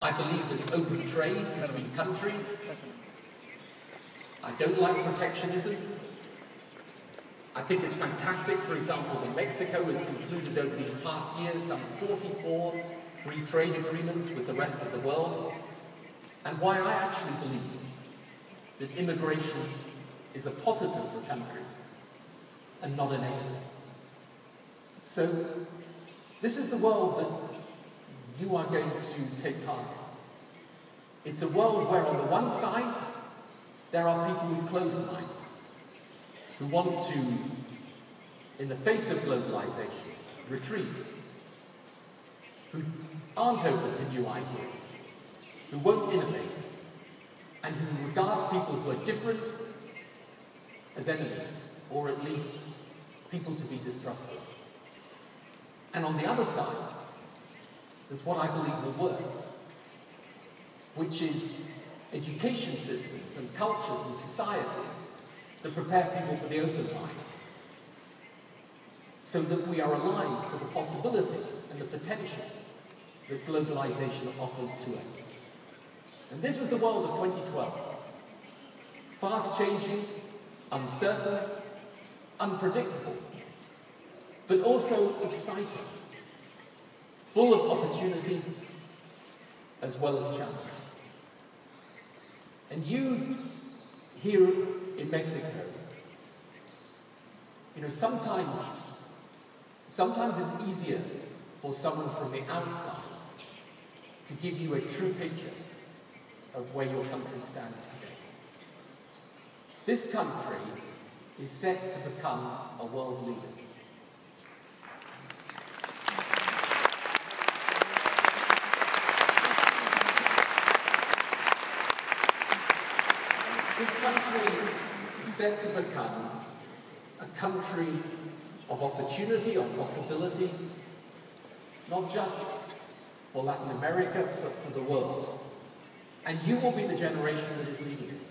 I believe in open trade between countries. I don't like protectionism. I think it's fantastic, for example, that Mexico has concluded over these past years some 44 free trade agreements with the rest of the world, and why I actually believe that immigration is a positive for countries and not a negative. So, this is the world that you are going to take part in. It's a world where on the one side, there are people with closed minds who want to, in the face of globalization, retreat, who aren't open to new ideas, who won't innovate, and who regard people who are different as enemies, or at least people to be distrusted. And on the other side, there's what I believe will work, which is education systems and cultures and societies that prepare people for the open mind, so that we are alive to the possibility and the potential that globalization offers to us. And this is the world of 2012. Fast-changing, uncertain, unpredictable, but also exciting, full of opportunity as well as challenge. And you, here in Mexico, sometimes it's easier for someone from the outside to give you a true picture of where your country stands today. This country is set to become a world leader. This country is set to become a country of opportunity, of possibility, not just for Latin America, but for the world. And you will be the generation that is leading it.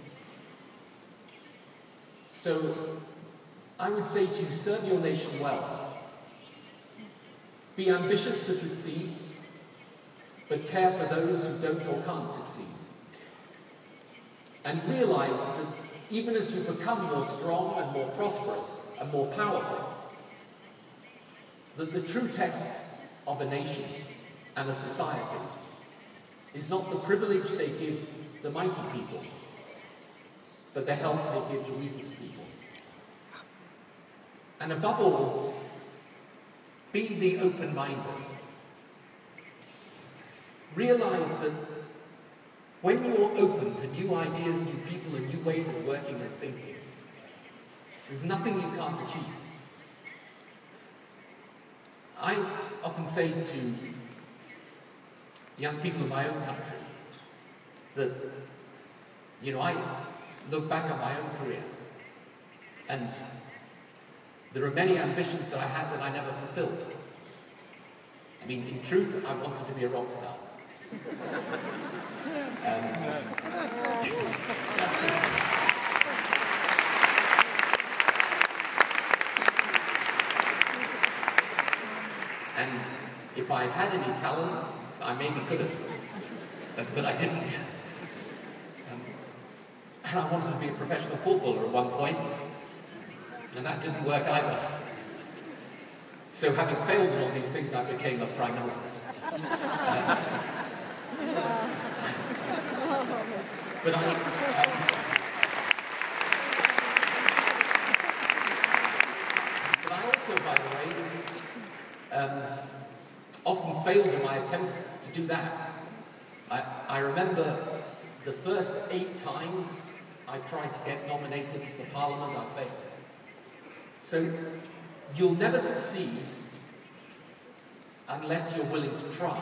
So, I would say to you, serve your nation well. Be ambitious to succeed, but care for those who don't or can't succeed. And realize that even as you become more strong and more prosperous and more powerful, that the true test of a nation and a society is not the privilege they give the mighty people, but the help they give the weakest people. And above all, be the open-minded. Realize that when you're open to new ideas, new people, and new ways of working and thinking, there's nothing you can't achieve. I often say to young people in my own country that, I look back at my own career, and there are many ambitions that I had that I never fulfilled. I mean, in truth, I wanted to be a rock star. And if I had any talent, I maybe could have, but I didn't. And I wanted to be a professional footballer at one point, and that didn't work either. So having failed in all these things, I became a prime minister. But I also, by the way, often failed in my attempt to do that. I remember the first 8 times I tried to get nominated for Parliament, I failed. So you'll never succeed unless you're willing to try,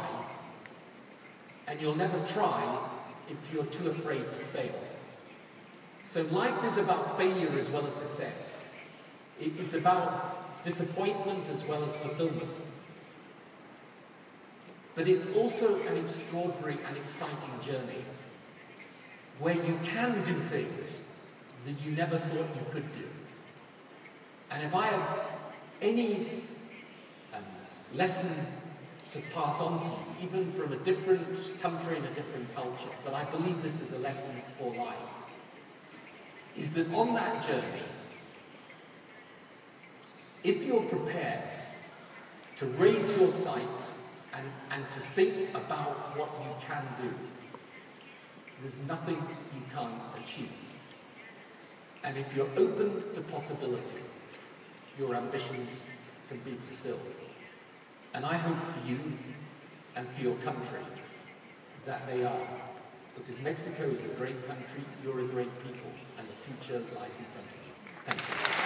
and you'll never try if you're too afraid to fail. So life is about failure as well as success. It's about disappointment as well as fulfillment. But it's also an extraordinary and exciting journey where you can do things that you never thought you could do. And if I have any lesson to pass on to you, even from a different country and a different culture, but I believe this is a lesson for life, is that on that journey, if you're prepared to raise your sights and to think about what you can do, there's nothing you can't achieve. And if you're open to possibility, your ambitions can be fulfilled. And I hope for you and for your country that they are. Because Mexico is a great country, you're a great people, and the future lies in front of you. Thank you.